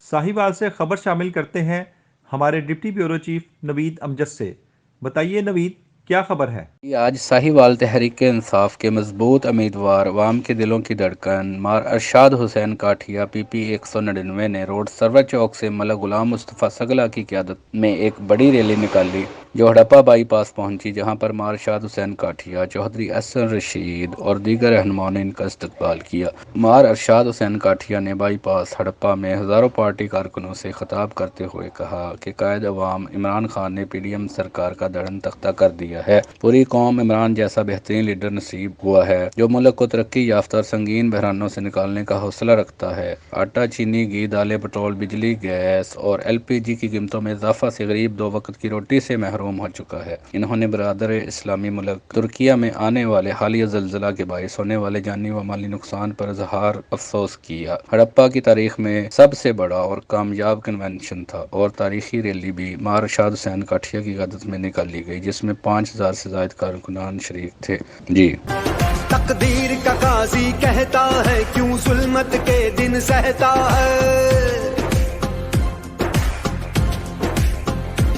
साहिवाल से खबर शामिल करते हैं हमारे deputy bureau chief Naveed Amjad से। बताइए नवीद, क्या खबर है? आज साहिवाल तहरीक इंसाफ के मजबूत उम्मीदवार अवाम के दिलों की धड़कन मार अरशाद हुसैन काठिया PP 199 ने रोड सरवर चौक से मलक गुलाम मुस्तफ़ा सगला की क़यादत में एक बड़ी रैली निकाली जो हड़प्पा बाईपास पहुंची, जहां पर मार अरशाद हुसैन काठिया, चौधरी अहसन रशीद और दीगर रहनुमाओं ने इनका इस्तकबाल किया। मार अरशाद हुसैन काठिया ने बाईपास हड़प्पा में हज़ारों पार्टी कारकुनों से खिताब करते हुए कहा कि कायद अवाम इमरान खान ने PDM सरकार का धड़न तख्ता कर दिया है। पूरी कौम इमरान जैसा बेहतरीन लीडर नसीब हुआ है जो मुल्क को तरक्की याफ्ता और संगीन बहरानों से निकालने का हौसला रखता है। आटा, चीनी, घी, दालें, पेट्रोल, बिजली, गैस और LPG की कीमतों में इजाफा से गरीब 2 वक्त की रोटी से महरूम हो चुका है। इन्होंने बरादर इस्लामी मुल्क तुर्किया में आने वाले हालिया ज़ल्ज़ला के बाइस होने वाले जानी व माली नुकसान पर इजहार अफसोस किया। हड़प्पा की तारीख में सबसे बड़ा और कामयाब कन्वेंशन था और तारीखी रैली भी मार अरशाद हुसैन काठिया की क़यादत में निकाली गई, जिसमें 5000 से ज़ायद कारकुनान शरीक थे। जी। तकदीर का काजी कहता है क्यों जुल्मत के दिन सहता है,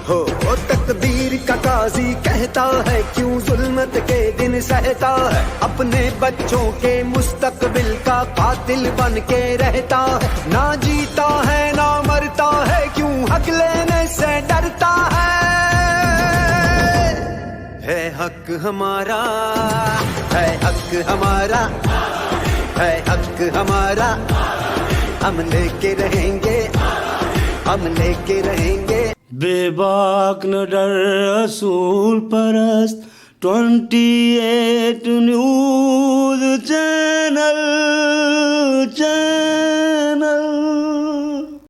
हो तकदीर का काजी कहता है क्यों जुल्मत के दिन सहता है, अपने बच्चों के मुस्तकबिल का कातिल बन के रहता है, ना जीता है ना मरता है क्यों हक लेने से डरता है हक हमारा, है हक हमारा, है हक हमारा, हम लेके रहेंगे, हम लेके रहेंगे। बेबाक न डर असूल परस्त 28 न्यूज़ चैनल